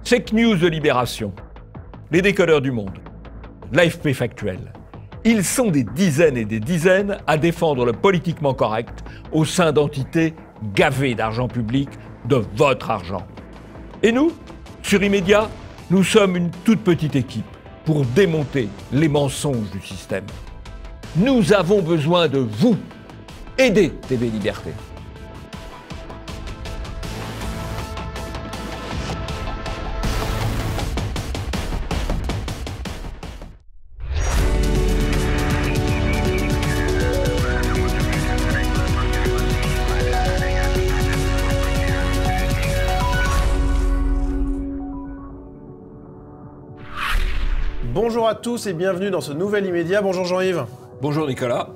Fake News de Libération, les décodeurs du monde, l'AFP Factuel. Ils sont des dizaines et des dizaines à défendre le politiquement correct au sein d'entités gavées d'argent public, de votre argent. Et nous, sur Immédiat, nous sommes une toute petite équipe pour démonter les mensonges du système. Nous avons besoin de vous. Aidez TV Liberté. Bonjour à tous et bienvenue dans ce nouvel Immédiat. Bonjour Jean-Yves. Bonjour Nicolas.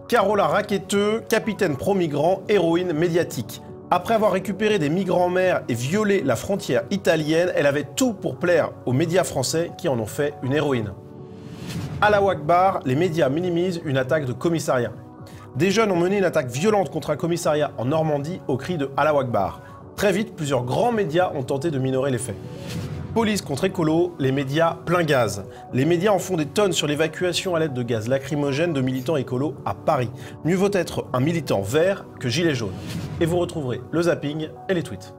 Carola Rackete, capitaine pro-migrant, héroïne médiatique. Après avoir récupéré des migrants en mer et violé la frontière italienne, elle avait tout pour plaire aux médias français qui en ont fait une héroïne. Allahu Akbar, les médias minimisent une attaque de commissariat. Des jeunes ont mené une attaque violente contre un commissariat en Normandie au cri de Allahu Akbar. Très vite, plusieurs grands médias ont tenté de minorer les faits. Police contre écolo, les médias plein gaz. Les médias en font des tonnes sur l'évacuation à l'aide de gaz lacrymogène de militants écolos à Paris. Mieux vaut être un militant vert que gilet jaune. Et vous retrouverez le zapping et les tweets.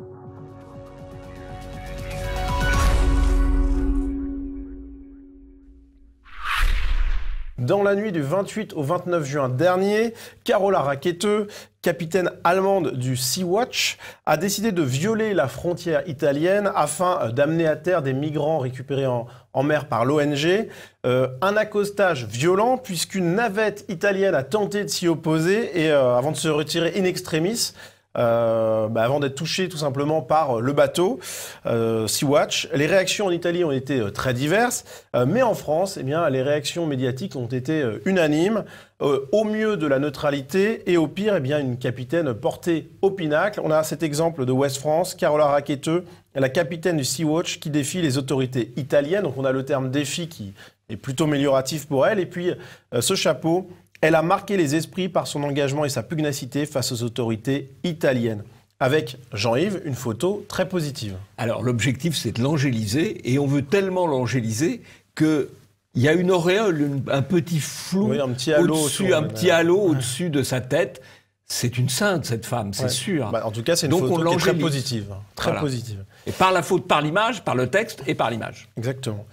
Dans la nuit du 28 au 29 juin dernier, Carola Rackete, capitaine allemande du Sea-Watch, a décidé de violer la frontière italienne afin d'amener à terre des migrants récupérés en mer par l'ONG. Un accostage violent puisqu'une navette italienne a tenté de s'y opposer et avant de se retirer in extremis, avant d'être touché tout simplement par le bateau Sea-Watch. Les réactions en Italie ont été très diverses, mais en France, les réactions médiatiques ont été unanimes. Au mieux de la neutralité et au pire, une capitaine portée au pinacle. On a cet exemple de Ouest France, Carola Rackete, la capitaine du Sea-Watch qui défie les autorités italiennes. Donc on a le terme défi qui est plutôt amélioratif pour elle. Et puis ce chapeau, elle a marqué les esprits par son engagement et sa pugnacité face aux autorités italiennes. Avec Jean-Yves, une photo très positive. Alors l'objectif, c'est de l'angéliser, et on veut tellement l'angéliser qu'il y a une auréole, un petit flou, oui, un petit halo au-dessus de sa tête. C'est une sainte, cette femme, c'est sûr. En tout cas, c'est une photo qui est très positive. Très positive. Et par la faute, par l'image, par le texte et par l'image. Exactement.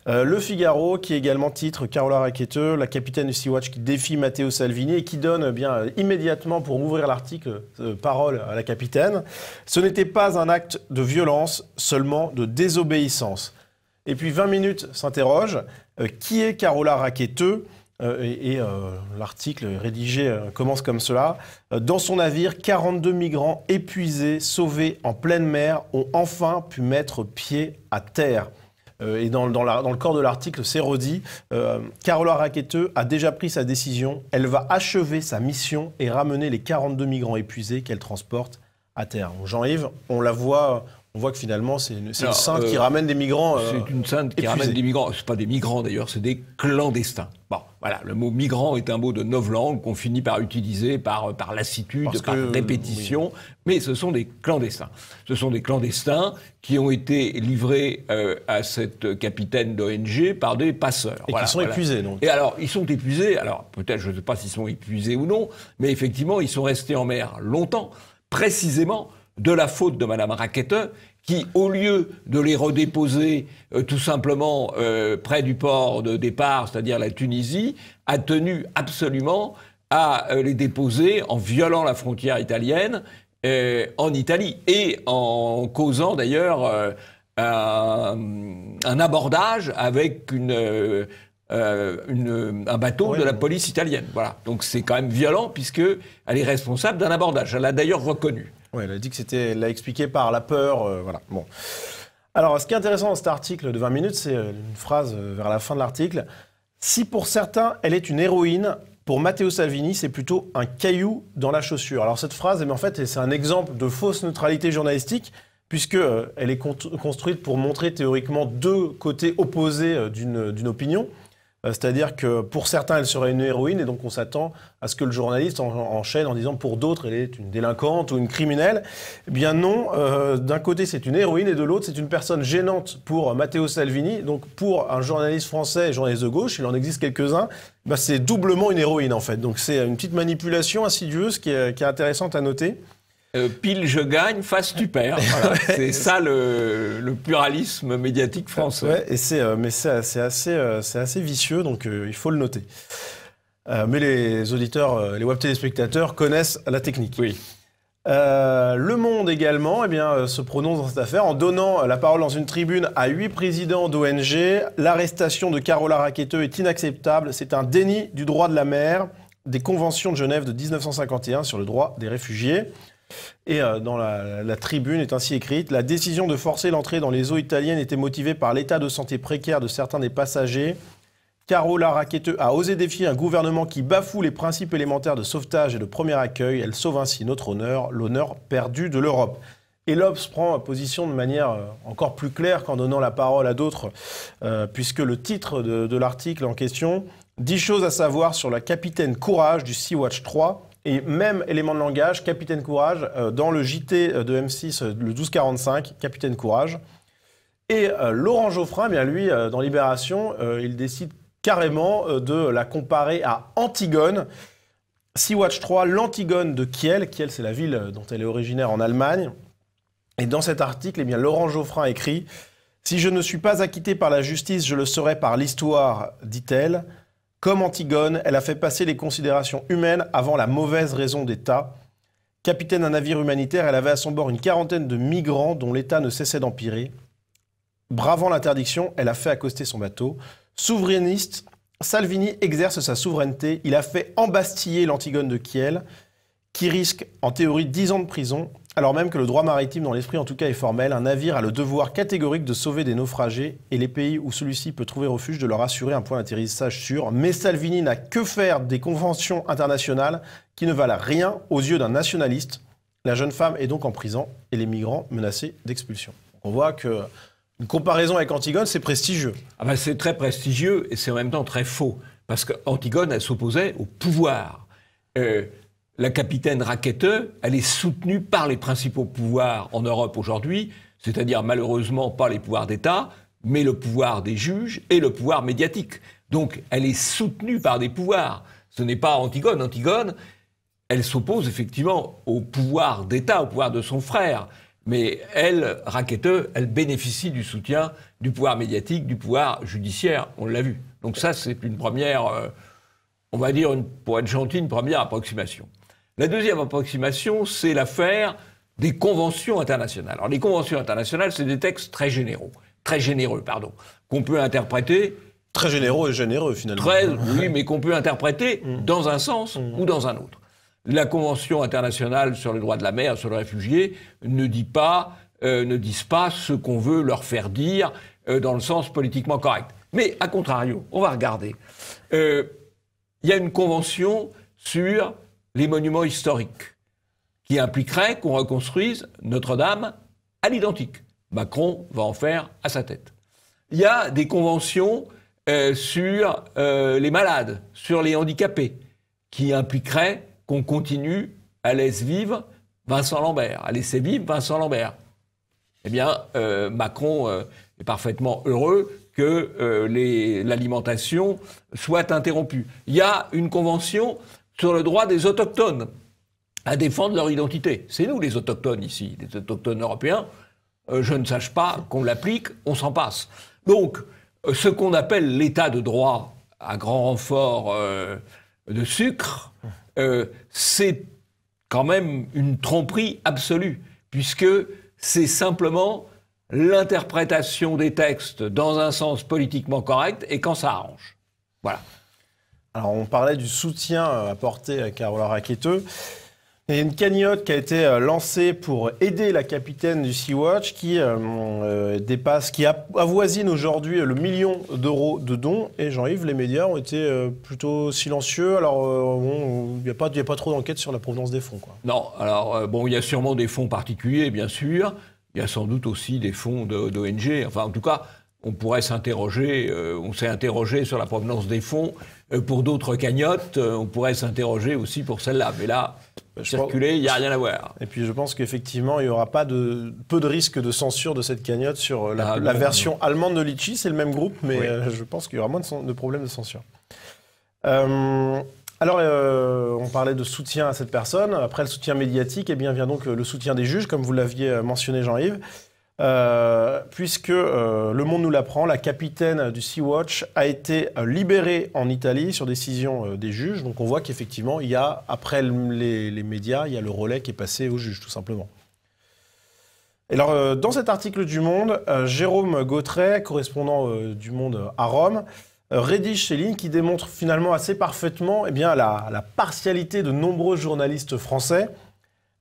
Le Figaro, qui également titre Carola Rackete, la capitaine du Sea-Watch qui défie Matteo Salvini et qui donne immédiatement, pour ouvrir l'article, parole à la capitaine. Ce n'était pas un acte de violence, seulement de désobéissance. Et puis 20 minutes s'interroge. Qui est Carola Rackete ? L'article rédigé commence comme cela. Dans son navire, 42 migrants épuisés, sauvés en pleine mer, ont enfin pu mettre pied à terre. Et dans le corps de l'article, c'est redit. Carola Rackete a déjà pris sa décision. Elle va achever sa mission et ramener les 42 migrants épuisés qu'elle transporte à terre. Jean-Yves, on la voit... On voit que finalement, c'est une sainte qui ramène des migrants c'est une sainte qui ramène des migrants. C'est pas des migrants d'ailleurs, c'est des clandestins. Bon, voilà, le mot migrant est un mot de novlangue qu'on finit par utiliser par lassitude, par répétition, oui. Mais ce sont des clandestins. Ce sont des clandestins qui ont été livrés à cette capitaine d'ONG par des passeurs. Et qui sont épuisés, donc. Et alors, ils sont épuisés. Alors, peut-être, je ne sais pas s'ils sont épuisés ou non, mais effectivement, ils sont restés en mer longtemps, précisément de la faute de Madame Rackete, qui, au lieu de les redéposer tout simplement près du port de départ, c'est-à-dire la Tunisie, a tenu absolument à les déposer en violant la frontière italienne en Italie et en causant d'ailleurs un abordage avec un bateau de la police italienne. Voilà. Donc c'est quand même violent puisqu'elle est responsable d'un abordage. Elle l'a d'ailleurs reconnu. Oui, elle a dit que elle l'a expliqué par la peur, voilà. Bon. Alors, ce qui est intéressant dans cet article de 20 minutes, c'est une phrase vers la fin de l'article. Si pour certains, elle est une héroïne, pour Matteo Salvini, c'est plutôt un caillou dans la chaussure. Alors, cette phrase, en fait, c'est un exemple de fausse neutralité journalistique, puisqu'elle est construite pour montrer théoriquement deux côtés opposés d'une opinion. C'est-à-dire que pour certains, elle serait une héroïne, et donc on s'attend à ce que le journaliste enchaîne en disant pour d'autres, elle est une délinquante ou une criminelle. Eh bien non, d'un côté c'est une héroïne, et de l'autre c'est une personne gênante pour Matteo Salvini. Donc pour un journaliste français et journaliste de gauche, il en existe quelques-uns, bah, c'est doublement une héroïne en fait. Donc c'est une petite manipulation insidieuse qui est intéressante à noter. Pile je gagne, face tu perds. Voilà. C'est ça le pluralisme médiatique français. Ouais, et mais c'est assez vicieux, donc il faut le noter. Mais les auditeurs, les web téléspectateurs connaissent la technique. Oui. Le Monde également se prononce dans cette affaire en donnant la parole dans une tribune à 8 présidents d'ONG. L'arrestation de Carola Rackete est inacceptable. C'est un déni du droit de la mer, des conventions de Genève de 1951 sur le droit des réfugiés. Et dans la tribune est ainsi écrite « La décision de forcer l'entrée dans les eaux italiennes était motivée par l'état de santé précaire de certains des passagers. Carola Rackete a osé défier un gouvernement qui bafoue les principes élémentaires de sauvetage et de premier accueil. Elle sauve ainsi notre honneur, l'honneur perdu de l'Europe. » Et l'Obs prend position de manière encore plus claire qu'en donnant la parole à d'autres, puisque le titre de l'article en question « 10 choses à savoir sur la capitaine Courage du Sea-Watch 3 ». Et même élément de langage, Capitaine Courage, dans le JT de M6, le 1245, Capitaine Courage. Et Laurent Geoffrin, bien lui, dans Libération, il décide carrément de la comparer à Antigone. Sea-Watch 3, l'Antigone de Kiel. Kiel, c'est la ville dont elle est originaire en Allemagne. Et dans cet article, eh bien, Laurent Geoffrin écrit « Si je ne suis pas acquitté par la justice, je le serai par l'histoire, dit-elle. Comme Antigone, elle a fait passer les considérations humaines avant la mauvaise raison d'État. Capitaine d'un navire humanitaire, elle avait à son bord une quarantaine de migrants dont l'État ne cessait d'empirer. Bravant l'interdiction, elle a fait accoster son bateau. Souverainiste, Salvini exerce sa souveraineté. Il a fait embastiller l'Antigone de Kiel, qui risque en théorie 10 ans de prison, alors même que le droit maritime, dans l'esprit en tout cas, est formel. Un navire a le devoir catégorique de sauver des naufragés et les pays où celui-ci peut trouver refuge de leur assurer un point d'atterrissage sûr. Mais Salvini n'a que faire des conventions internationales qui ne valent rien aux yeux d'un nationaliste. La jeune femme est donc en prison et les migrants menacés d'expulsion. On voit que une comparaison avec Antigone, c'est prestigieux. Ah ben c'est très prestigieux et c'est en même temps très faux. Parce qu'Antigone, elle s'opposait au pouvoir. La capitaine Rackete, elle est soutenue par les principaux pouvoirs en Europe aujourd'hui, c'est-à-dire malheureusement pas les pouvoirs d'État, mais le pouvoir des juges et le pouvoir médiatique. Donc elle est soutenue par des pouvoirs. Ce n'est pas Antigone. Antigone, elle s'oppose effectivement au pouvoir d'État, au pouvoir de son frère. Mais elle, Rackete, elle bénéficie du soutien du pouvoir médiatique, du pouvoir judiciaire, on l'a vu. Donc ça, c'est une première, on va dire, pour être gentil, une première approximation. La deuxième approximation, c'est l'affaire des conventions internationales. Alors les conventions internationales, c'est des textes très généreux, qu'on peut interpréter... Très généreux et généreux, finalement. Oui, mais qu'on peut interpréter dans un sens ou dans un autre. La Convention internationale sur le droit de la mer, sur les réfugiés, ne disent pas ce qu'on veut leur faire dire dans le sens politiquement correct. Mais, à contrario, on va regarder. Il y a une convention sur les monuments historiques qui impliquerait qu'on reconstruise Notre-Dame à l'identique. Macron va en faire à sa tête. Il y a des conventions sur les malades, sur les handicapés, qui impliqueraient qu'on continue à laisser vivre Vincent Lambert, à laisser vivre Vincent Lambert. Eh bien, Macron est parfaitement heureux que l'alimentation soit interrompue. Il y a une convention sur le droit des autochtones à défendre leur identité. C'est nous les autochtones ici, les autochtones européens. Je ne sache pas qu'on l'applique, on s'en passe. Donc, ce qu'on appelle l'état de droit à grand renfort de sucre, c'est quand même une tromperie absolue, puisque c'est simplement l'interprétation des textes dans un sens politiquement correct et quand ça arrange. Voilà. Alors, on parlait du soutien apporté à Carola Rackete. Il y a une cagnotte qui a été lancée pour aider la capitaine du Sea-Watch qui avoisine aujourd'hui le 1 million d'euros de dons. Et Jean-Yves, les médias ont été plutôt silencieux. Alors, il n'y a pas trop d'enquête sur la provenance des fonds, quoi. Non, alors, il y a sûrement des fonds particuliers, bien sûr. Il y a sans doute aussi des fonds d'ONG. Enfin, en tout cas, on pourrait s'interroger, on s'est interrogé sur la provenance des fonds. Pour d'autres cagnottes, on pourrait s'interroger aussi pour celle-là. Mais là, circuler, il n'y a rien à voir. Et puis je pense qu'effectivement, il n'y aura pas peu de risque de censure de cette cagnotte sur la version allemande de Litchi. C'est le même groupe, mais je pense qu'il y aura moins de problèmes de censure. On parlait de soutien à cette personne. Après le soutien médiatique, eh bien, vient donc le soutien des juges, comme vous l'aviez mentionné, Jean-Yves. Puisque Le Monde nous l'apprend, la capitaine du Sea-Watch a été libérée en Italie sur décision des juges. Donc on voit qu'effectivement, il y a, après les médias, il y a le relais qui est passé aux juges, tout simplement. Et alors, dans cet article du Monde, Jérôme Gautret, correspondant du Monde à Rome, rédige ces lignes qui démontrent finalement assez parfaitement la partialité de nombreux journalistes français.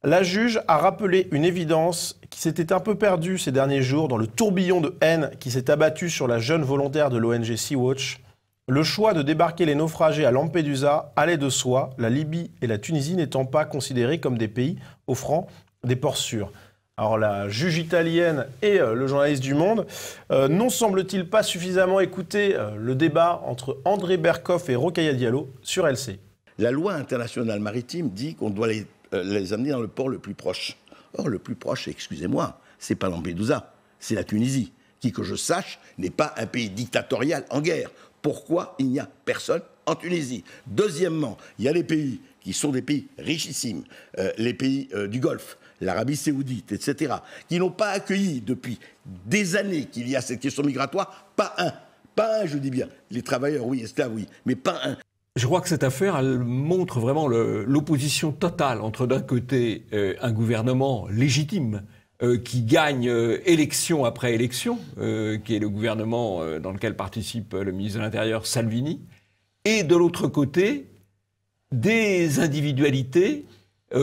La juge a rappelé une évidence qui s'était un peu perdue ces derniers jours dans le tourbillon de haine qui s'est abattu sur la jeune volontaire de l'ONG Sea-Watch. Le choix de débarquer les naufragés à Lampedusa allait de soi, la Libye et la Tunisie n'étant pas considérés comme des pays offrant des ports sûrs. Alors la juge italienne et le journaliste du Monde n'ont, semble-t-il, pas suffisamment écouté le débat entre André Berkoff et Rokhaya Diallo sur LC. La loi internationale maritime dit qu'on doit les amener dans le port le plus proche. Or, le plus proche, excusez-moi, c'est pas Lampedusa, c'est la Tunisie, qui, que je sache, n'est pas un pays dictatorial en guerre. Pourquoi il n'y a personne en Tunisie? Deuxièmement, il y a les pays qui sont des pays richissimes, les pays du Golfe, l'Arabie Saoudite, etc., qui n'ont pas accueilli depuis des années qu'il y a cette question migratoire, pas un, je dis bien, les travailleurs, oui, esclaves, oui, mais pas un. Je crois que cette affaire, elle montre vraiment l'opposition totale entre, d'un côté, un gouvernement légitime qui gagne élection après élection, qui est le gouvernement dans lequel participe le ministre de l'Intérieur Salvini, et de l'autre côté, des individualités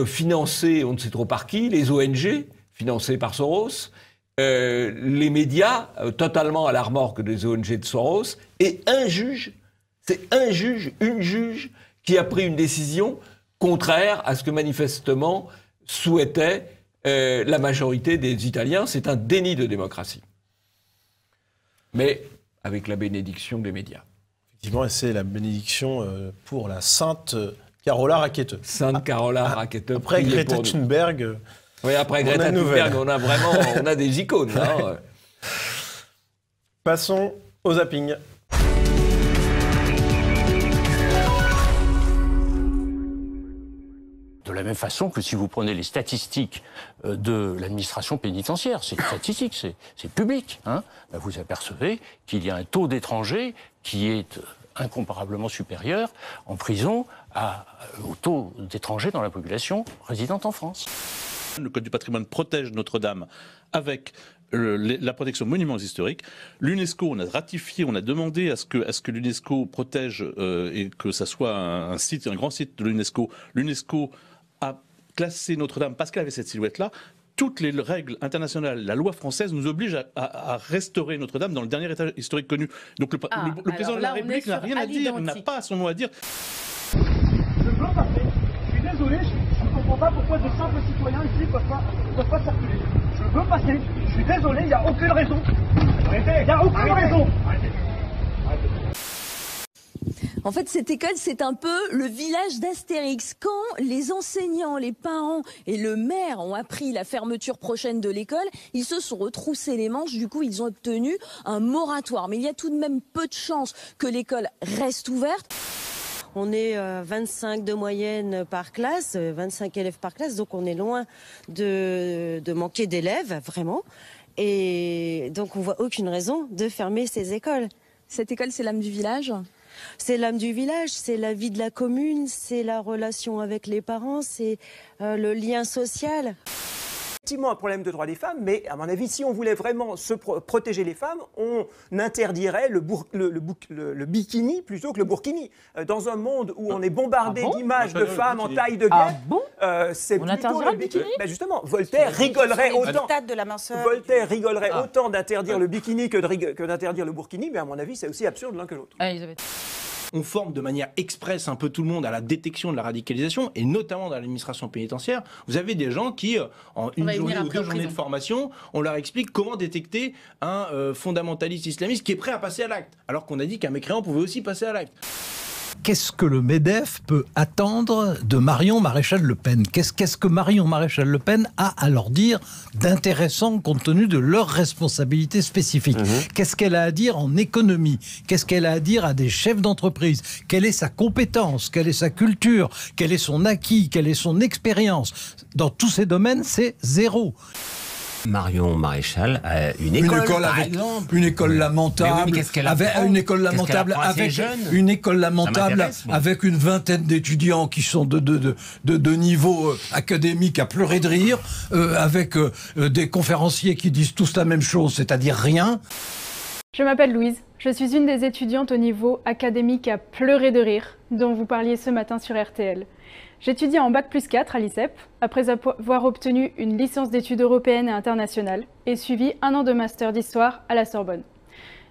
financées, on ne sait trop par qui, les ONG, financées par Soros, les médias, totalement à la remorque des ONG de Soros, et un juge. C'est une juge qui a pris une décision contraire à ce que manifestement souhaitait la majorité des Italiens. C'est un déni de démocratie. Mais avec la bénédiction des médias. Effectivement, et c'est la bénédiction pour la sainte Carola Rackete. Sainte Carola Rackete. Après Greta Thunberg. Oui, après Greta Thunberg, on a des icônes. Hein. Passons au zapping. De la même façon que si vous prenez les statistiques de l'administration pénitentiaire, c'est statistique, c'est public, hein, ben vous apercevez qu'il y a un taux d'étrangers qui est incomparablement supérieur en prison au taux d'étrangers dans la population résidente en France. Le Code du patrimoine protège Notre-Dame avec la protection de monuments historiques. L'UNESCO, on a ratifié, on a demandé à ce que l'UNESCO protège et que ça soit un grand site de l'UNESCO. L'UNESCO a classé Notre-Dame parce qu'elle avait cette silhouette-là. Toutes les règles internationales, la loi française nous oblige à restaurer Notre-Dame dans le dernier état historique connu. Donc le président de la République n'a rien à dire, n'a pas son mot à dire. Je veux passer, je suis désolé, je ne comprends pas pourquoi de simples citoyens ici ne peuvent pas circuler. Je veux passer, je suis désolé, il n'y a aucune raison. Il n'y a aucune raison. En fait, cette école, c'est un peu le village d'Astérix. Quand les enseignants, les parents et le maire ont appris la fermeture prochaine de l'école, ils se sont retroussés les manches. Du coup, ils ont obtenu un moratoire. Mais il y a tout de même peu de chances que l'école reste ouverte. On est 25 de moyenne par classe, 25 élèves par classe, donc on est loin de manquer d'élèves, vraiment. Et donc on voit aucune raison de fermer ces écoles. Cette école, c'est l'âme du village ? C'est l'âme du village, c'est la vie de la commune, c'est la relation avec les parents, c'est le lien social. Effectivement, un problème de droit des femmes, mais à mon avis, si on voulait vraiment protéger les femmes, on interdirait le bikini plutôt que le burkini. Dans un monde où on est bombardé d'images de femmes en taille de guerre, c'est plutôt le bikini. Ben justement, Voltaire rigolerait autant. Voltaire rigolerait autant d'interdire le bikini que d'interdire le burkini, mais à mon avis, c'est aussi absurde l'un que l'autre. On forme de manière express un peu tout le monde à la détection de la radicalisation, et notamment dans l'administration pénitentiaire. Vous avez des gens qui, en une journée ou 2 journées de formation, on leur explique comment détecter un fondamentaliste islamiste qui est prêt à passer à l'acte, alors qu'on a dit qu'un mécréant pouvait aussi passer à l'acte. Qu'est-ce que le MEDEF peut attendre de Marion Maréchal Le Pen ? Qu'est-ce que Marion Maréchal Le Pen a à leur dire d'intéressant compte tenu de leurs responsabilités spécifiques ? Qu'est-ce qu'elle a à dire en économie ? Qu'est-ce qu'elle a à dire à des chefs d'entreprise ? Quelle est sa compétence ? Quelle est sa culture ? Quel est son acquis ? Quelle est son expérience ? Dans tous ces domaines, c'est zéro. Marion Maréchal a une école par exemple. Une école lamentable, une école lamentable avec une vingtaine d'étudiants qui sont de niveau académique à pleurer de rire, avec des conférenciers qui disent tous la même chose, c'est-à-dire rien. Je m'appelle Louise, je suis une des étudiantes au niveau académique à pleurer de rire, dont vous parliez ce matin sur RTL. J'étudie en Bac+4 à l'ICEP, après avoir obtenu une licence d'études européennes et internationales et suivi 1 an de master d'histoire à la Sorbonne.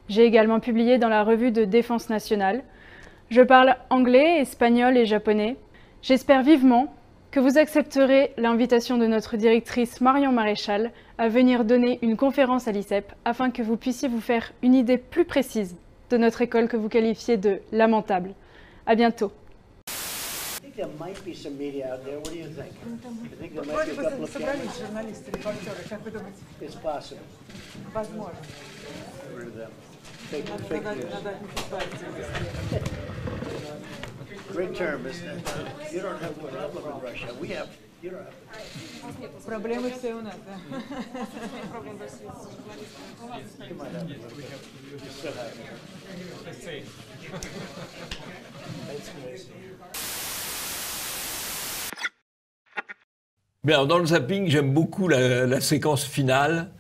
J'ai également publié dans la revue de Défense nationale. Je parle anglais, espagnol et japonais. J'espère vivement que vous accepterez l'invitation de notre directrice Marion Maréchal à venir donner une conférence à l'ICEP afin que vous puissiez vous faire une idée plus précise de notre école que vous qualifiez de lamentable. À bientôt. There might be some media out there. What do you think? You think there might be a couple of cameras? It's possible. Get rid of them. Fake news. Great term, isn't it? You don't have a problem in Russia. We have. You don't have. Проблемы все у нас, да. You might have a little bit. You still have it. Let's see. That's crazy. Bien, dans le zapping, j'aime beaucoup la séquence finale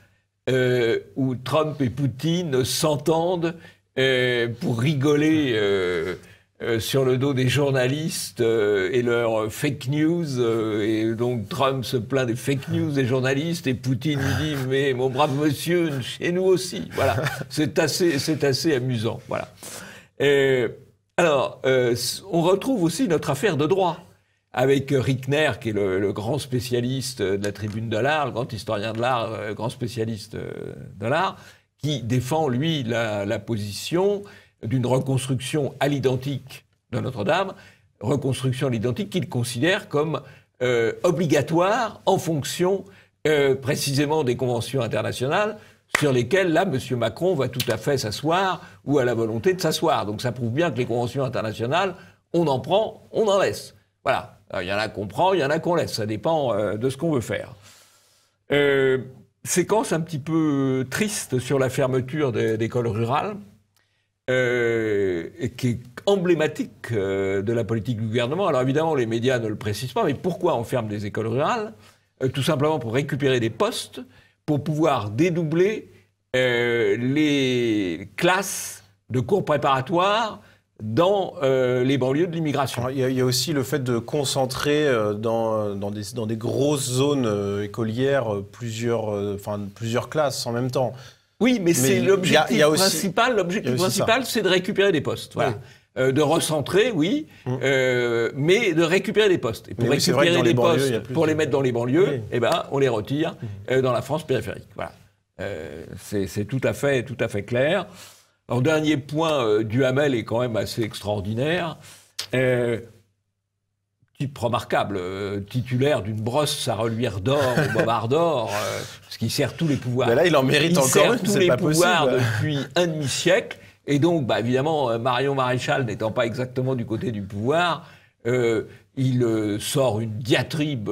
où Trump et Poutine s'entendent pour rigoler sur le dos des journalistes et leurs fake news. Et donc Trump se plaint des fake news des journalistes et Poutine lui dit « Mais mon brave monsieur, chez nous aussi ». Voilà, c'est assez amusant. Voilà. Alors, on retrouve aussi notre affaire de droit, avec Rickner, qui est le grand spécialiste de la tribune de l'art, le grand historien de l'art, grand spécialiste de l'art, qui défend, lui, la position d'une reconstruction à l'identique de Notre-Dame, reconstruction à l'identique qu'il considère comme obligatoire en fonction précisément des conventions internationales sur lesquelles, là, M. Macron va tout à fait s'asseoir ou a la volonté de s'asseoir. Donc ça prouve bien que les conventions internationales, on en prend, on en laisse. Voilà. Il y en a qu'on prend, il y en a qu'on laisse. Ça dépend de ce qu'on veut faire. Séquence un petit peu triste sur la fermeture d'écoles rurales, et qui est emblématique de la politique du gouvernement. Alors évidemment, les médias ne le précisent pas, mais pourquoi on ferme des écoles rurales ? Tout simplement pour récupérer des postes, pour pouvoir dédoubler les classes de cours préparatoires dans les banlieues de l'immigration. Il y a aussi le fait de concentrer dans des grosses zones écolières plusieurs classes en même temps. Oui, mais c'est l'objectif principal. L'objectif principal, c'est de récupérer des postes. Voilà. Oui. De recentrer, oui, mais de récupérer des postes. Et pour récupérer des postes, pour les mettre dans les banlieues, oui. Eh ben, on les retire dans la France périphérique. Voilà. C'est tout à fait clair. Alors, dernier point, Duhamel est quand même assez extraordinaire. Type remarquable, titulaire d'une brosse à reluire d'or au bobard d'or, ce qui sert tous les pouvoirs. Mais là, il en mérite encore une, tous les pouvoirs depuis un demi-siècle. Et donc, évidemment, Marion Maréchal n'étant pas exactement du côté du pouvoir, il sort une diatribe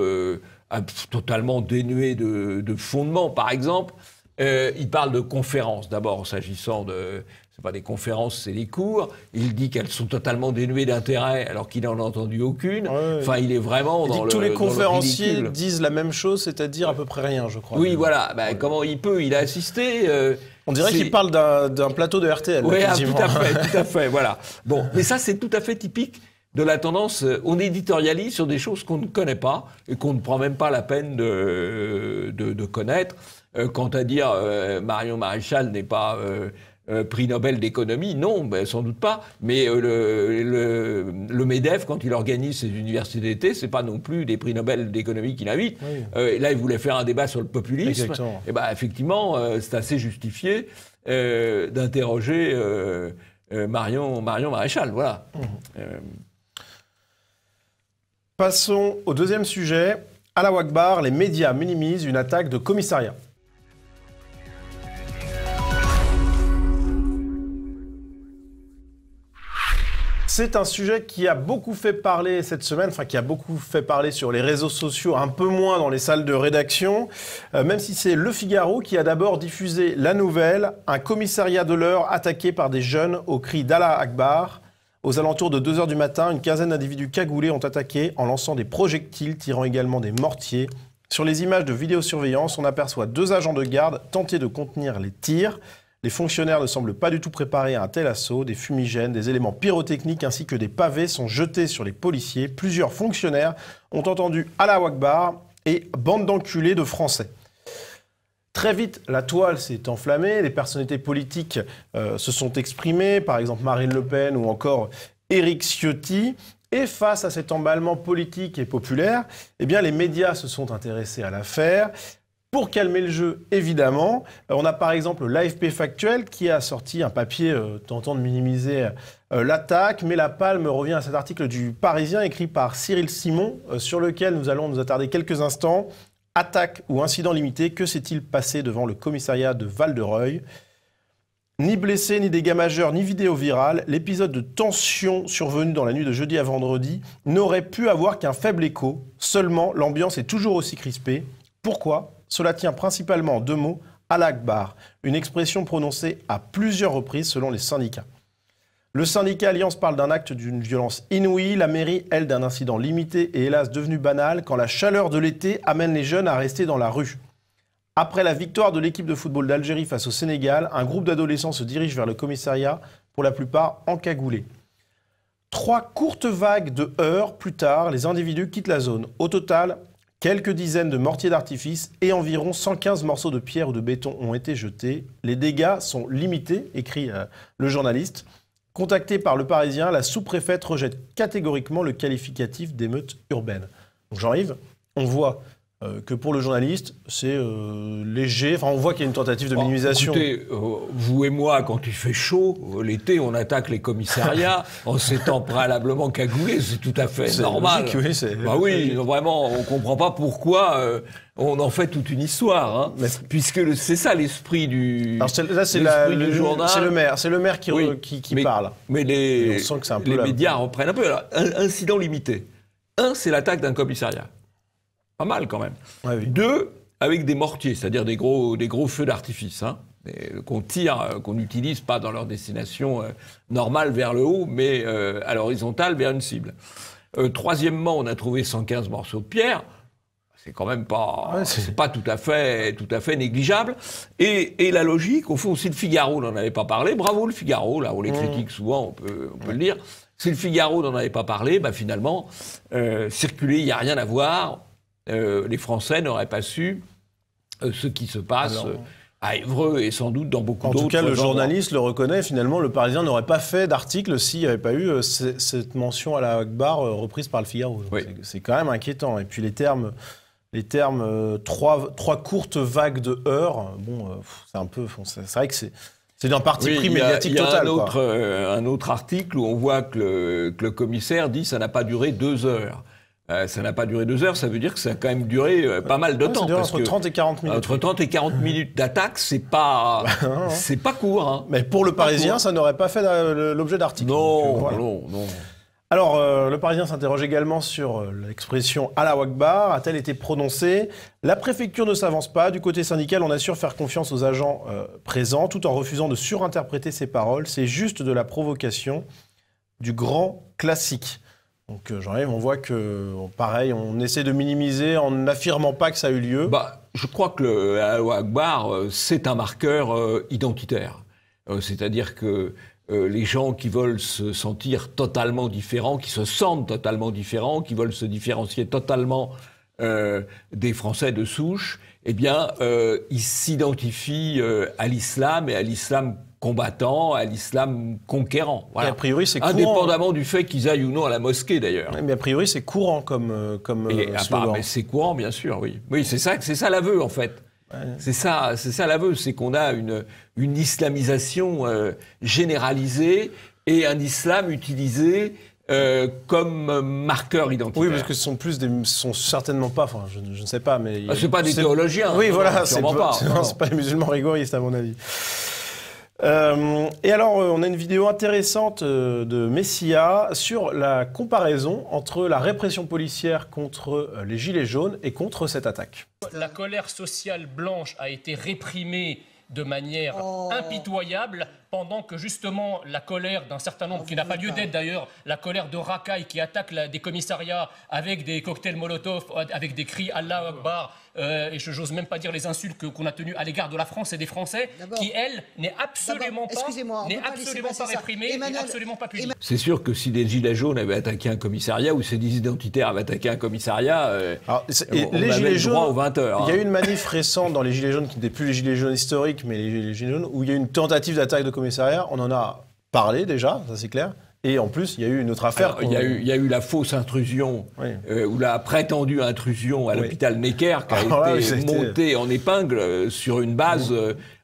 totalement dénuée de fondement, par exemple. Il parle de conférences, d'abord, s'agissant de... C'est pas des conférences, c'est des cours. Il dit qu'elles sont totalement dénuées d'intérêt, alors qu'il n'en a entendu aucune. Ouais. Enfin, il est vraiment dans le tous les conférenciers disent la même chose, c'est-à-dire à peu près rien, je crois. Oui, voilà. Comment il peut ? Il a assisté... On dirait qu'il parle d'un plateau de RTL. Oui, tout à fait, voilà. Bon, mais ça, c'est tout à fait typique de la tendance... on éditorialise sur des choses qu'on ne connaît pas et qu'on ne prend même pas la peine de connaître. Quant à dire Marion Maréchal n'est pas prix Nobel d'économie, non, ben, sans doute pas. Mais le MEDEF, quand il organise ses universités d'été, c'est pas non plus des prix Nobel d'économie qu'il invite. Oui. Là, il voulait faire un débat sur le populisme. Exactement. Et ben, effectivement, c'est assez justifié d'interroger Marion Maréchal. Voilà. Passons au deuxième sujet. Allahu Akbar, les médias minimisent une attaque de commissariat. C'est un sujet qui a beaucoup fait parler cette semaine, enfin qui a beaucoup fait parler sur les réseaux sociaux, un peu moins dans les salles de rédaction, même si c'est Le Figaro qui a d'abord diffusé la nouvelle, un commissariat de l'Eure attaqué par des jeunes au cri d'Allah Akbar. Aux alentours de 2h du matin, une quinzaine d'individus cagoulés ont attaqué en lançant des projectiles, tirant également des mortiers. Sur les images de vidéosurveillance, on aperçoit 2 agents de garde tenter de contenir les tirs. Les fonctionnaires ne semblent pas du tout préparés à un tel assaut. Des fumigènes, des éléments pyrotechniques ainsi que des pavés sont jetés sur les policiers. Plusieurs fonctionnaires ont entendu Allahu Akbar et bande d'enculés de Français. Très vite, la toile s'est enflammée. Les personnalités politiques se sont exprimées, par exemple Marine Le Pen ou encore Éric Ciotti. Et face à cet emballement politique et populaire, eh bien, les médias se sont intéressés à l'affaire. Pour calmer le jeu, évidemment, on a par exemple l'AFP Factuel qui a sorti un papier tentant de minimiser l'attaque, mais la palme revient à cet article du Parisien écrit par Cyril Simon, sur lequel nous allons nous attarder quelques instants. Attaque ou incident limité, que s'est-il passé devant le commissariat de Val-de-Reuil ? Ni blessés, ni dégâts majeurs, ni vidéo virale, l'épisode de tension survenu dans la nuit de jeudi à vendredi n'aurait pu avoir qu'un faible écho. Seulement, l'ambiance est toujours aussi crispée. Pourquoi ? Cela tient principalement en 2 mots, Allahu Akbar, une expression prononcée à plusieurs reprises selon les syndicats. Le syndicat Alliance parle d'un acte d'une violence inouïe, la mairie, elle, d'un incident limité et hélas devenu banal quand la chaleur de l'été amène les jeunes à rester dans la rue. Après la victoire de l'équipe de football d'Algérie face au Sénégal, un groupe d'adolescents se dirige vers le commissariat, pour la plupart encagoulés. 3 courtes vagues de heurts plus tard, les individus quittent la zone. Au total, quelques dizaines de mortiers d'artifice et environ 115 morceaux de pierre ou de béton ont été jetés. Les dégâts sont limités, écrit le journaliste. Contacté par le Parisien, la sous-préfète rejette catégoriquement le qualificatif d'émeute urbaine. Donc Jean-Yves, on voit que pour le journaliste, c'est léger. Enfin, on voit qu'il y a une tentative de minimisation. Écoutez, vous et moi, quand il fait chaud, l'été, on attaque les commissariats en s'étant préalablement cagoulés. C'est tout à fait normal. Logique, oui, vraiment, on ne comprend pas pourquoi on en fait toute une histoire. Hein, puisque c'est ça l'esprit du, du journal. C'est le maire qui parle. Mais on sent que c'est un peu les médias reprennent un peu. Alors, incident limité. 1, c'est l'attaque d'un commissariat. Pas mal quand même. Ouais, oui. 2, avec des mortiers, c'est-à-dire des gros feux d'artifice, hein, qu'on tire, qu'on n'utilise pas dans leur destination normale vers le haut, mais à l'horizontale vers une cible. 3e, on a trouvé 115 morceaux de pierre. C'est quand même pas, c'est pas tout à fait négligeable. Et la logique, au fond, si le Figaro n'en avait pas parlé, bravo le Figaro, là on les critique souvent, on peut le dire. Si le Figaro n'en avait pas parlé, bah finalement, circuler, il n'y a rien à voir. Les Français n'auraient pas su ce qui se passe à Évreux et sans doute dans beaucoup d'autres. En tout cas, le journaliste le reconnaît. Finalement, le Parisien n'aurait pas fait d'article s'il n'y avait pas eu cette mention à la Akbar reprise par le Figaro. Oui. C'est quand même inquiétant. Et puis les termes 3 courtes vagues de heurts, c'est un peu. C'est vrai que c'est d'un parti pris médiatique total. Il y a un autre article où on voit que le commissaire dit que ça n'a pas duré 2 heures. Ça n'a pas duré 2 heures, ça veut dire que ça a quand même duré pas mal de temps. Ça dure entre 30 et 40 minutes. Entre 30 et 40 minutes d'attaque, c'est pas court. Hein. Mais pour le Parisien, ça n'aurait pas fait l'objet d'articles. Non. Alors, le Parisien s'interroge également sur l'expression Allahu Akbar. A-t-elle été prononcée ? La préfecture ne s'avance pas. Du côté syndical, on assure faire confiance aux agents présents, tout en refusant de surinterpréter ces paroles. C'est juste de la provocation, du grand classique. Donc, Jean-Yves, on voit que, pareil, on essaie de minimiser en n'affirmant pas que ça a eu lieu. Je crois que le Allahu Akbar, c'est un marqueur identitaire. C'est-à-dire que les gens qui veulent se sentir totalement différents, qui se sentent totalement différents, qui veulent se différencier totalement des Français de souche, eh bien, ils s'identifient à l'islam et à l'islam combattant, à l'islam conquérant. Voilà. Et a priori, c'est courant. Indépendamment du fait qu'ils aillent ou non à la mosquée, d'ailleurs. Mais a priori, c'est courant comme slogan. Mais c'est courant, bien sûr, oui. Oui, c'est ça l'aveu, en fait. Ouais. C'est ça l'aveu, c'est qu'on a une islamisation généralisée et un islam utilisé comme marqueur identitaire. Oui, parce que ce sont certainement pas, enfin, je ne sais pas, mais... c'est pas des théologiens. Oui, non, voilà, c'est pas des musulmans rigoristes, à mon avis. Et alors, on a une vidéo intéressante de Messia sur la comparaison entre la répression policière contre les Gilets jaunes et contre cette attaque. La colère sociale blanche a été réprimée de manière impitoyable, pendant que justement la colère d'un certain nombre, qui n'a pas lieu d'être d'ailleurs, la colère de racailles qui attaque des commissariats avec des cocktails Molotov, avec des cris Allah Akbar, et je n'ose même pas dire les insultes qu'on a tenues à l'égard de la France et des Français, qui elle n'est absolument pas réprimée, et absolument pas punie. C'est sûr que si des Gilets jaunes avaient attaqué un commissariat, ou si des identitaires avaient attaqué un commissariat, les Gilets jaunes, droit aux 20 heures. Il y a eu une manif récente dans les Gilets jaunes, qui n'étaient plus les Gilets jaunes historiques, mais les Gilets jaunes, où il y a eu une tentative d'attaque de commissariat. On en a parlé déjà, ça c'est clair. Et en plus, il y a eu une autre affaire. Il y a eu la fausse intrusion, ou la prétendue intrusion à l'hôpital Necker, qui a été montée en épingle sur une base,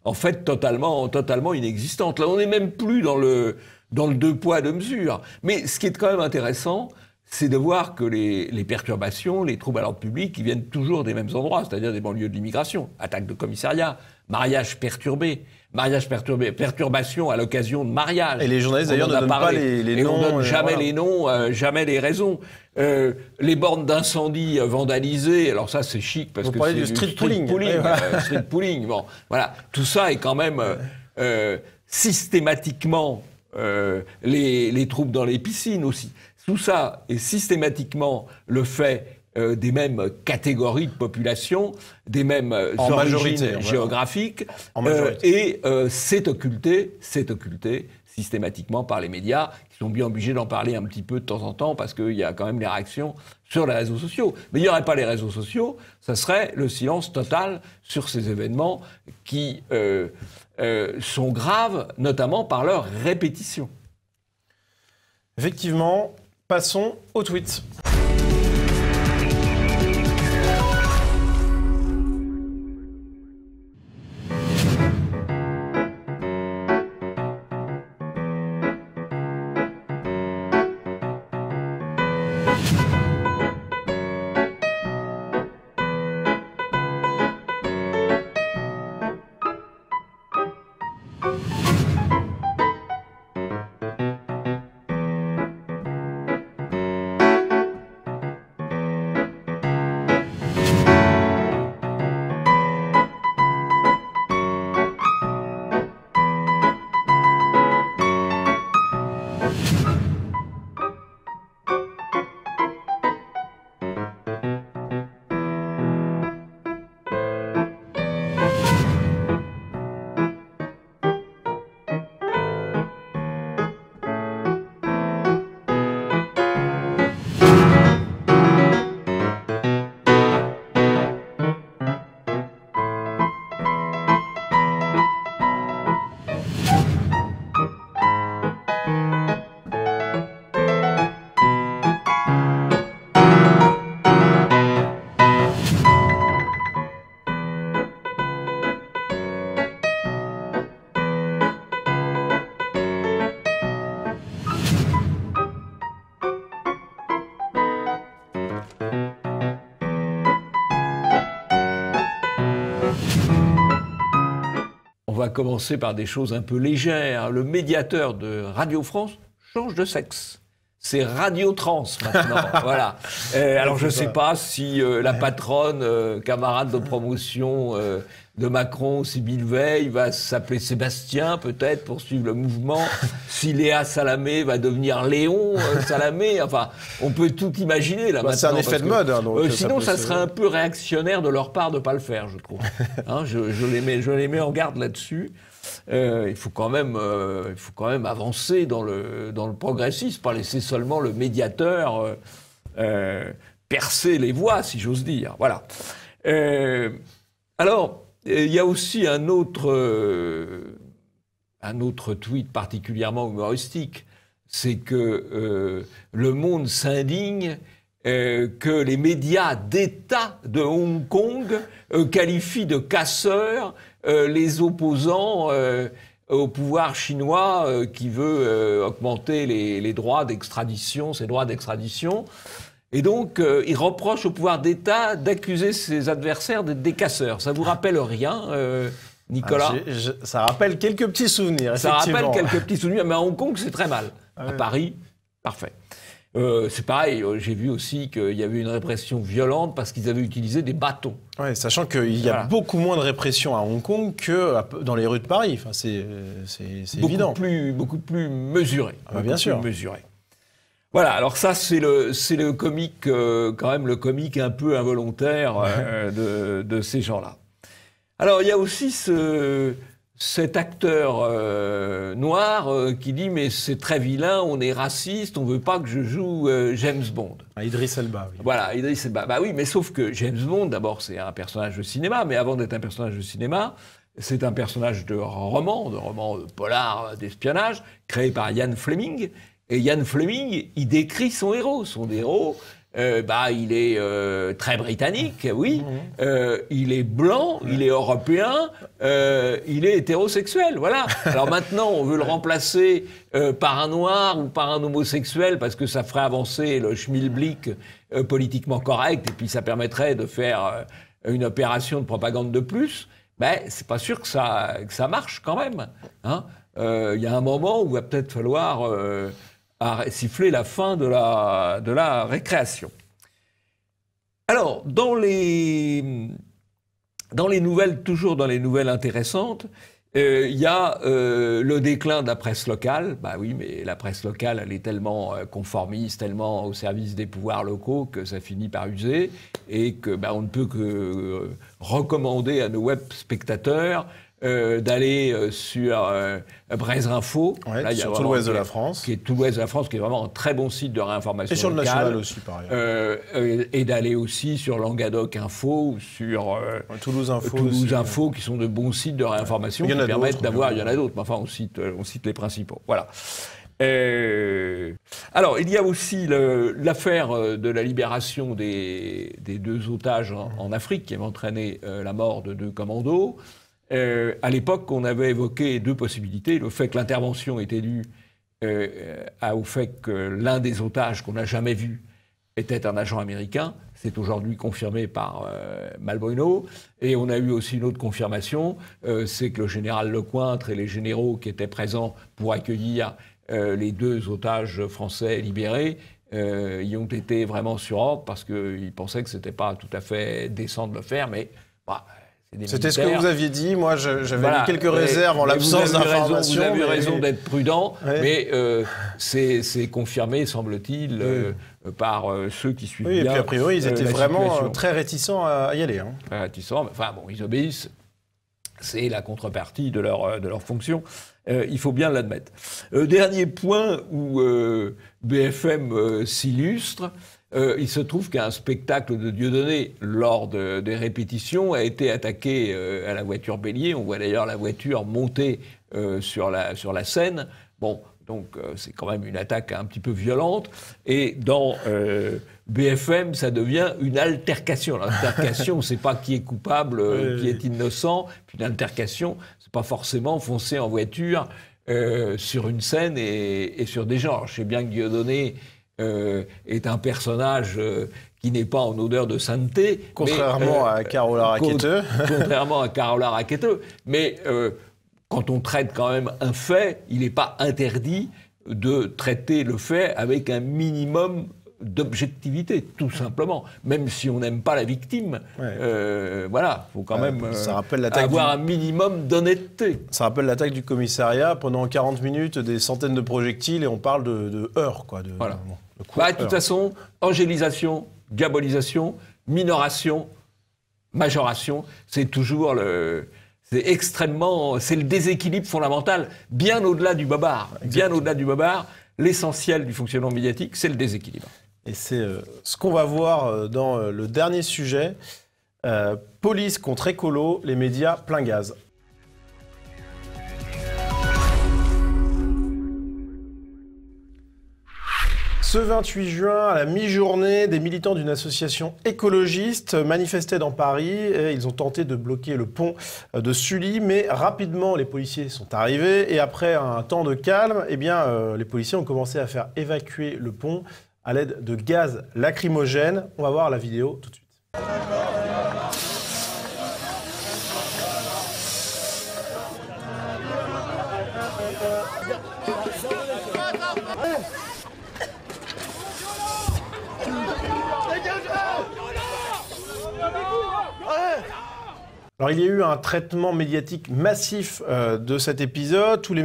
en fait, totalement inexistante. Là, on n'est même plus dans le deux poids, deux mesures. Mais ce qui est quand même intéressant, c'est de voir que les perturbations, les troubles à l'ordre public, ils viennent toujours des mêmes endroits, c'est-à-dire des banlieues de l'immigration. Attaque de commissariat, mariage perturbé, perturbation à l'occasion de mariage. Et les journalistes d'ailleurs ne donnent pas les noms. On ne donne jamais les noms, jamais les raisons. Les bornes d'incendie vandalisées, alors ça c'est chic parce que c'est du street pooling. Street pooling, bon, voilà. Tout ça est quand même systématiquement les troubles dans les piscines aussi. Tout ça est systématiquement le fait des mêmes catégories de population, des mêmes origines géographiques, et c'est occulté systématiquement par les médias, qui sont bien obligés d'en parler un petit peu de temps en temps, parce qu'il y a quand même les réactions sur les réseaux sociaux. Mais il n'y aurait pas les réseaux sociaux, ça serait le silence total sur ces événements qui sont graves, notamment par leur répétition. Effectivement, passons au tweet. On va commencer par des choses un peu légères. Le médiateur de Radio France change de sexe. C'est Radio Trans maintenant. Voilà. Alors je ne sais pas si la patronne, camarade de promotion de Macron, Sybille Veil, va s'appeler Sébastien peut-être pour suivre le mouvement. Si Léa Salamé va devenir Léon Salamé. Enfin, on peut tout imaginer là maintenant. C'est un effet de mode. Hein, donc, sinon, ça serait un peu réactionnaire de leur part de ne pas le faire, je trouve. Hein, je les mets en garde là-dessus. Il faut quand même avancer dans le progressisme, pas laisser seulement le médiateur percer les voies, si j'ose dire. Voilà. Alors, il y a aussi un autre un autre tweet particulièrement humoristique, c'est que Le Monde s'indigne que les médias d'État de Hong Kong qualifient de casseurs les opposants au pouvoir chinois qui veut augmenter les droits d'extradition, ses droits d'extradition. Et donc, il reproche au pouvoir d'État d'accuser ses adversaires d'être des casseurs. Ça vous rappelle rien, Nicolas? Ça rappelle quelques petits souvenirs, Ça effectivement. rappelle quelques petits souvenirs, mais à Hong Kong, c'est très mal. Ah À ouais. Paris, parfait. C'est pareil, j'ai vu aussi qu'il y avait une répression violente parce qu'ils avaient utilisé des bâtons. Ouais, sachant qu'il y a Voilà. beaucoup moins de répression à Hong Kong que dans les rues de Paris. Enfin, c'est évident. Beaucoup plus mesuré. Ah bah bien sûr. Plus mesuré. Voilà, alors ça, c'est le comique, quand même, le comique un peu involontaire de ces gens-là. Alors, il y a aussi cet acteur noir qui dit « Mais c'est très vilain, on est raciste, on veut pas que je joue James Bond. » Idriss Elba, oui. Voilà, Idriss Elba. Bah oui, mais sauf que James Bond, d'abord, c'est un personnage de cinéma, mais avant d'être un personnage de cinéma, c'est un personnage de roman de polar, d'espionnage, créé par Ian Fleming. Et Ian Fleming, il décrit son héros. Son héros, il est très britannique, oui. Il est blanc, il est européen, il est hétérosexuel, voilà. Alors maintenant, on veut le remplacer par un noir ou par un homosexuel parce que ça ferait avancer le schmilblick politiquement correct et puis ça permettrait de faire une opération de propagande de plus. Mais c'est pas sûr que ça marche quand même. Hein. Y a un moment où il va peut-être falloir siffler la fin de la récréation. Alors, dans les nouvelles, toujours dans les nouvelles intéressantes, il y a le déclin de la presse locale. Bah oui, mais la presse locale, elle est tellement conformiste, tellement au service des pouvoirs locaux que ça finit par user et que on ne peut que recommander à nos web spectateurs d'aller sur Brésinfo. Ouais, là, sur tout l'ouest de la France. Qui est tout l'ouest de la France, qui est vraiment un très bon site de réinformation Et sur le locale. national aussi, par ailleurs. Et d'aller aussi sur Languedoc Info ou sur Toulouse Info, Toulouse aussi, Info, qui sont de bons sites de réinformation Il y en qui a permettent d'autres, d'avoir. Il y en a d'autres, mais enfin, on cite les principaux. Voilà. Alors, il y a aussi l'affaire de la libération des deux otages en Afrique qui avait entraîné la mort de 2 commandos. À l'époque, on avait évoqué 2 possibilités. Le fait que l'intervention était due au fait que l'un des otages qu'on n'a jamais vu était un agent américain. C'est aujourd'hui confirmé par Malbrunno. Et on a eu aussi une autre confirmation, c'est que le général Lecointre et les généraux qui étaient présents pour accueillir les 2 otages français libérés y ont été vraiment sur ordre parce qu'ils pensaient que c'était pas tout à fait décent de le faire, mais c'était ce que vous aviez dit. Moi, j'avais mis quelques réserves en l'absence d'informations. Vous avez raison d'être prudent, mais c'est confirmé, semble-t-il, par ceux qui suivent bien. Et puis a priori, ils étaient vraiment situation. Très réticents à y aller. Hein. Très réticents, mais enfin bon, ils obéissent. C'est la contrepartie de leur fonction. Il faut bien l'admettre. Dernier point où BFM s'illustre. Il se trouve qu'un spectacle de Dieudonné, lors des répétitions, a été attaqué à la voiture bélier. On voit d'ailleurs la voiture monter sur la scène. Bon, donc c'est quand même une attaque un petit peu violente. Et dans BFM, ça devient une altercation. L'altercation, on ne sait pas qui est coupable, qui est innocent. Puis une altercation, c'est pas forcément foncer en voiture sur une scène et sur des gens. Alors, je sais bien que Dieudonné est un personnage qui n'est pas en odeur de sainteté. Contrairement à Carola Rackete. Contrairement à Carola Rackete. Mais quand on traite quand même un fait, il n'est pas interdit de traiter le fait avec un minimum d'objectivité, tout simplement. Même si on n'aime pas la victime, voilà, il faut quand même avoir un minimum d'honnêteté. Ça rappelle l'attaque du commissariat. Pendant 40 minutes, des centaines de projectiles et on parle de heurts, quoi. Voilà. De toute façon, angélisation, diabolisation, minoration, majoration, c'est toujours c'est le déséquilibre fondamental, bien au-delà du bobard. Bien au-delà du bobard, l'essentiel du fonctionnement médiatique, c'est le déséquilibre. Et c'est ce qu'on va voir dans le dernier sujet. Police contre écolo, les médias plein gaz. Ce 28 juin, à la mi-journée, des militants d'une association écologiste manifestaient dans Paris et ils ont tenté de bloquer le pont de Sully, mais rapidement les policiers sont arrivés et après un temps de calme, eh bien, les policiers ont commencé à faire évacuer le pont à l'aide de gaz lacrymogène. On va voir la vidéo tout de suite. Alors, il y a eu un traitement médiatique massif de cet épisode. Tous les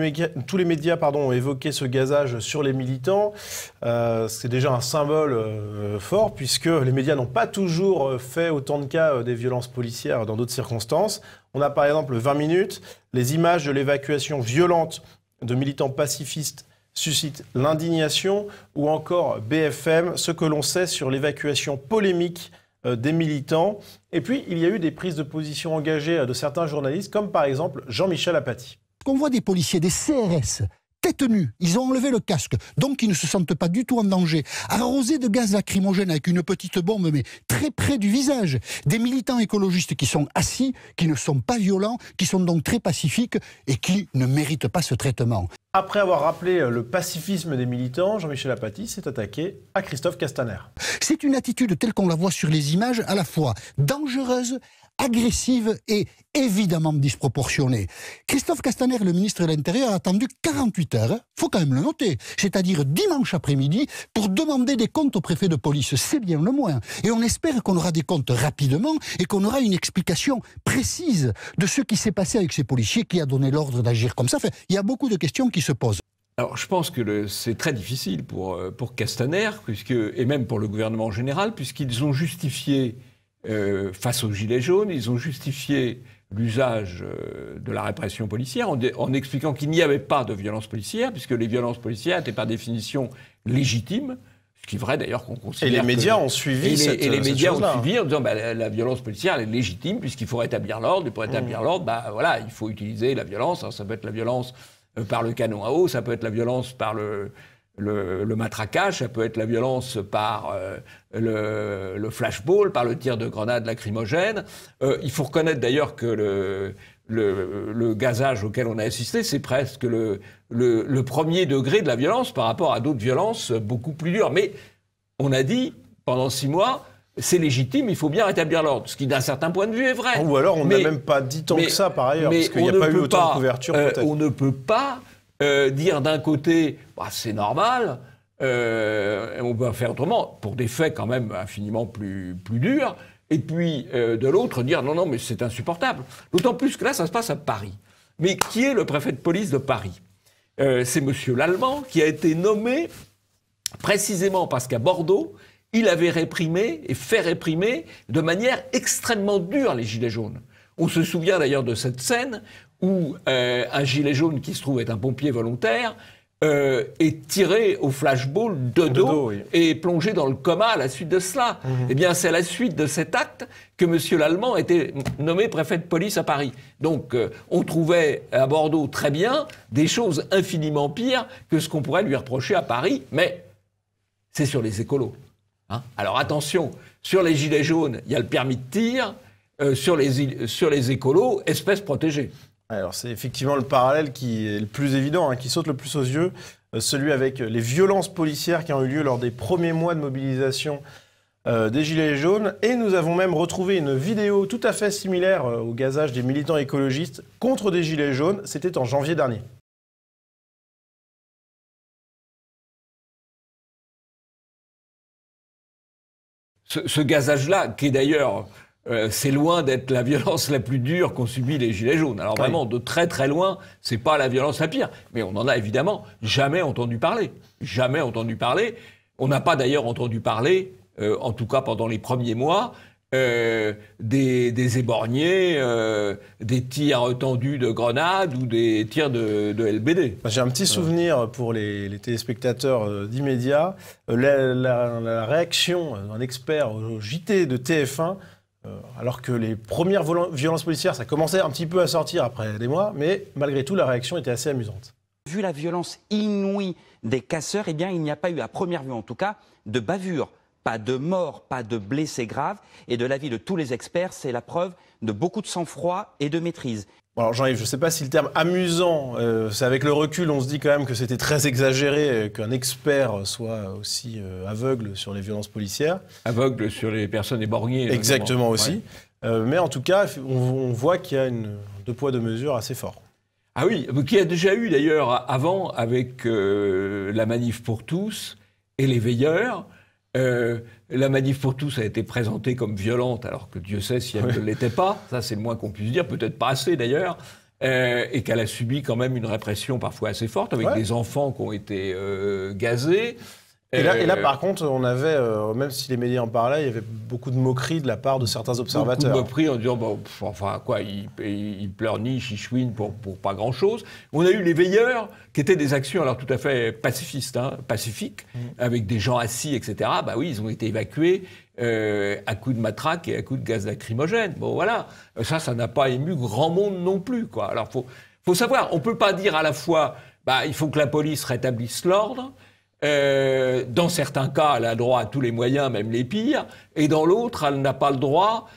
médias ont évoqué ce gazage sur les militants. C'est déjà un symbole fort, puisque les médias n'ont pas toujours fait autant de cas des violences policières dans d'autres circonstances. On a par exemple 20 minutes. Les images de l'évacuation violente de militants pacifistes suscitent l'indignation, ou encore BFM, ce que l'on sait sur l'évacuation polémique des militants. Et puis, il y a eu des prises de position engagées de certains journalistes, comme par exemple Jean-Michel Apathy. On voit des policiers, des CRS, tête nue, ils ont enlevé le casque, donc ils ne se sentent pas du tout en danger, arrosés de gaz lacrymogène avec une petite bombe, mais très près du visage. Des militants écologistes qui sont assis, qui ne sont pas violents, qui sont donc très pacifiques et qui ne méritent pas ce traitement. Après avoir rappelé le pacifisme des militants, Jean-Michel Apathy s'est attaqué à Christophe Castaner. C'est une attitude telle qu'on la voit sur les images, à la fois dangereuse, agressive et évidemment disproportionnée. Christophe Castaner, le ministre de l'Intérieur, a attendu 48 heures, faut quand même le noter, c'est-à-dire dimanche après-midi, pour demander des comptes au préfet de police. C'est bien le moins. Et on espère qu'on aura des comptes rapidement et qu'on aura une explication précise de ce qui s'est passé avec ces policiers, qui a donné l'ordre d'agir comme ça. Enfin, il y a beaucoup de questions qui se posent. Alors, je pense que c'est très difficile pour Castaner, et même pour le gouvernement en général, puisqu'ils ont justifié face aux Gilets jaunes, ils ont justifié l'usage de la répression policière en expliquant qu'il n'y avait pas de violence policière, puisque les violences policières étaient par définition légitimes, ce qui est vrai d'ailleurs qu'on considère. Et les médias ont suivi cette chose-là. Et les médias ont suivi en disant la violence policière elle est légitime, puisqu'il faut rétablir l'ordre, et pour rétablir l'ordre, voilà, il faut utiliser la violence. Alors, ça peut être la violence par le canon à eau, ça peut être la violence par le matraquage, ça peut être la violence par le flashball, par le tir de grenades lacrymogènes. Il faut reconnaître d'ailleurs que le gazage auquel on a assisté, c'est presque le premier degré de la violence par rapport à d'autres violences beaucoup plus dures. Mais on a dit, pendant 6 mois, c'est légitime, il faut bien rétablir l'ordre. Ce qui, d'un certain point de vue, est vrai. Ou alors, on n'a même pas dit tant que ça, par ailleurs, parce qu'il n'y a pas eu autant de couverture, peut-être. On ne peut pas dire d'un côté, c'est normal, on peut faire autrement, pour des faits quand même infiniment plus durs, et puis de l'autre dire non, mais c'est insupportable. D'autant plus que là, ça se passe à Paris. Mais qui est le préfet de police de Paris ? C'est monsieur Lallement, qui a été nommé précisément parce qu'à Bordeaux, il avait réprimé et fait réprimer de manière extrêmement dure les Gilets jaunes. On se souvient d'ailleurs de cette scène où un gilet jaune qui se trouve être un pompier volontaire est tiré au flashball de dos oui. Et plongé dans le coma à la suite de cela. Eh bien, c'est à la suite de cet acte que M. Lallement a été nommé préfet de police à Paris. Donc, on trouvait à Bordeaux très bien des choses infiniment pires que ce qu'on pourrait lui reprocher à Paris, mais c'est sur les écolos. Hein ? Alors attention, sur les gilets jaunes, il y a le permis de tir, sur les écolos, espèces protégées. Alors c'est effectivement le parallèle qui est le plus évident, qui saute le plus aux yeux, celui avec les violences policières qui ont eu lieu lors des premiers mois de mobilisation des Gilets jaunes. Et nous avons même retrouvé une vidéo tout à fait similaire au gazage des militants écologistes contre des Gilets jaunes. C'était en janvier dernier. Ce gazage-là, qui est d'ailleurs... c'est loin d'être la violence la plus dure qu'ont subie les Gilets jaunes. Alors vraiment, de très très loin, c'est pas la violence la pire. Mais on n'en a évidemment jamais entendu parler. Jamais entendu parler. On n'a pas d'ailleurs entendu parler, en tout cas pendant les premiers mois, des éborgnés, des tirs tendus de grenades ou des tirs de LBD. J'ai un petit souvenir pour les téléspectateurs d'Immédiat. La réaction d'un expert au JT de TF1, alors que les premières violences policières, ça commençait un petit peu à sortir après des mois, mais malgré tout, la réaction était assez amusante. vu la violence inouïe des casseurs, eh bien, il n'y a pas eu, à première vue en tout cas, de bavure. Pas de mort, pas de blessés graves. Et de l'avis de tous les experts, c'est la preuve de beaucoup de sang-froid et de maîtrise. Bon, alors Jean-Yves, je ne sais pas si le terme amusant, c'est avec le recul, on se dit quand même que c'était très exagéré qu'un expert soit aussi aveugle sur les violences policières. Aveugle sur les personnes éborgnées. Exactement aussi. Ouais. Mais en tout cas, on voit qu'il y a deux poids, deux mesures assez fort. Ah oui, qu'il y a déjà eu d'ailleurs avant avec la manif pour tous et les veilleurs. La manif pour tous a été présentée comme violente, alors que Dieu sait si elle ne l'était pas. Ça, c'est le moins qu'on puisse dire, peut-être pas assez d'ailleurs. Et qu'elle a subi quand même une répression parfois assez forte, avec des enfants qui ont été gazés. Et là, par contre, on avait, même si les médias en parlaient, il y avait beaucoup de moqueries de la part de certains observateurs. Beaucoup de moqueries en disant, bon, enfin quoi, ils pleurnichent, ils chouinent pour pas grand-chose. On a eu les veilleurs, qui étaient des actions alors tout à fait pacifistes, pacifiques, avec des gens assis, etc. Bah oui, ils ont été évacués à coups de matraque et à coups de gaz lacrymogène. Bon voilà, ça n'a pas ému grand monde non plus, quoi. Alors faut savoir, on peut pas dire à la fois, bah il faut que la police rétablisse l'ordre. Dans certains cas, elle a droit à tous les moyens, même les pires, et dans l'autre, elle n'a pas le droit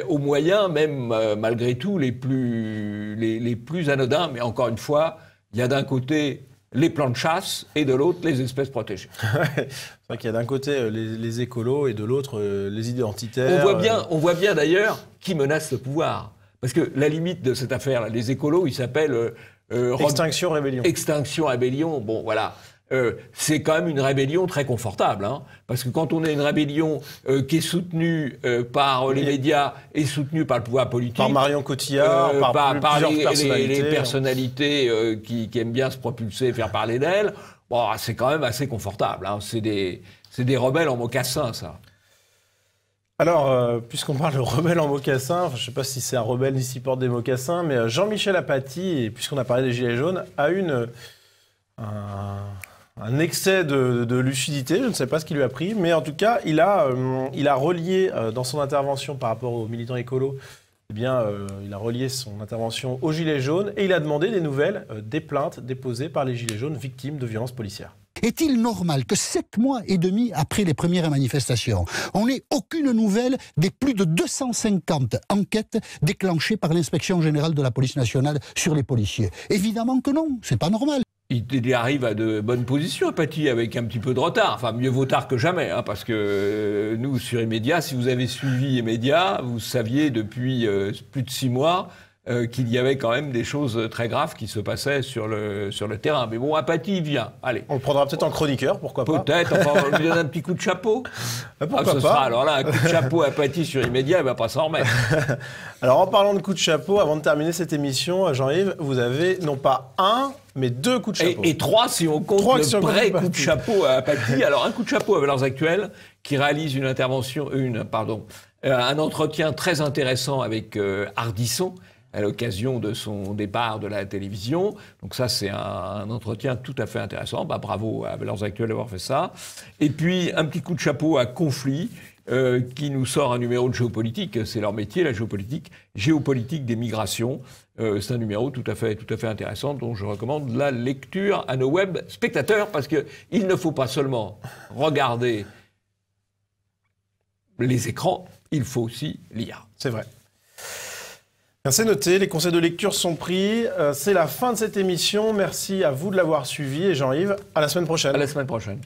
aux moyens, même malgré tout, les plus anodins. Mais encore une fois, il y a d'un côté les plans de chasse et de l'autre les espèces protégées. C'est vrai qu'il y a d'un côté les écolos et de l'autre les identitaires. On voit bien d'ailleurs qui menace le pouvoir. Parce que la limite de cette affaire, les écolos, ils s'appellent... Extinction Rébellion. Extinction Rébellion, bon voilà. C'est quand même une rébellion très confortable, hein, parce que quand on a une rébellion qui est soutenue par les médias et soutenue par le pouvoir politique, par Marion Cotillard, par les personnalités qui aiment bien se propulser et faire parler d'elles, bon, c'est quand même assez confortable. Hein, c'est des rebelles en mocassin, ça. Alors, puisqu'on parle de rebelle en mocassin, je ne sais pas si c'est un rebelle ni s'il porte des mocassins, mais Jean-Michel Apathy, et puisqu'on a parlé des Gilets jaunes, a eu un excès de lucidité, je ne sais pas ce qui lui a pris, mais en tout cas, il a relié dans son intervention par rapport aux militants écolos, eh bien, il a relié son intervention aux Gilets jaunes et il a demandé des nouvelles des plaintes déposées par les Gilets jaunes victimes de violences policières. Est-il normal que 7 mois et demi après les premières manifestations, on n'ait aucune nouvelle des plus de 250 enquêtes déclenchées par l'Inspection générale de la police nationale sur les policiers? Évidemment que non, c'est pas normal. Il arrive à de bonnes positions, Apathy, avec un petit peu de retard. Enfin, mieux vaut tard que jamais, hein, parce que nous, sur Emedia, si vous avez suivi Emedia, vous saviez depuis plus de 6 mois qu'il y avait quand même des choses très graves qui se passaient sur le terrain. Mais bon, Apathy vient. Allez. On le prendra peut-être en chroniqueur, pourquoi pas? Peut-être, enfin, on lui donne un petit coup de chapeau. Pourquoi pas sera, alors là, un coup de chapeau à Apathy sur Emedia, il ne va pas s'en remettre. Alors, en parlant de coup de chapeau, avant de terminer cette émission, Jean-Yves, vous avez non pas un, mais 2 coups de chapeau. Et 3 si on compte le vrai coup de chapeau à Apathy. Alors, un coup de chapeau à Valeurs Actuelles, qui réalise un entretien très intéressant avec Ardisson, à l'occasion de son départ de la télévision. Donc ça, c'est un entretien tout à fait intéressant. Bah, bravo à Valeurs Actuelles d'avoir fait ça. Et puis, un petit coup de chapeau à Conflit, qui nous sort un numéro de géopolitique. C'est leur métier, la géopolitique des migrations. C'est un numéro tout à fait intéressant, dont je recommande la lecture à nos web spectateurs, parce qu'il ne faut pas seulement regarder les écrans, il faut aussi lire. C'est vrai. C'est noté, les conseils de lecture sont pris. C'est la fin de cette émission. Merci à vous de l'avoir suivi. Et Jean-Yves, à la semaine prochaine. À la semaine prochaine.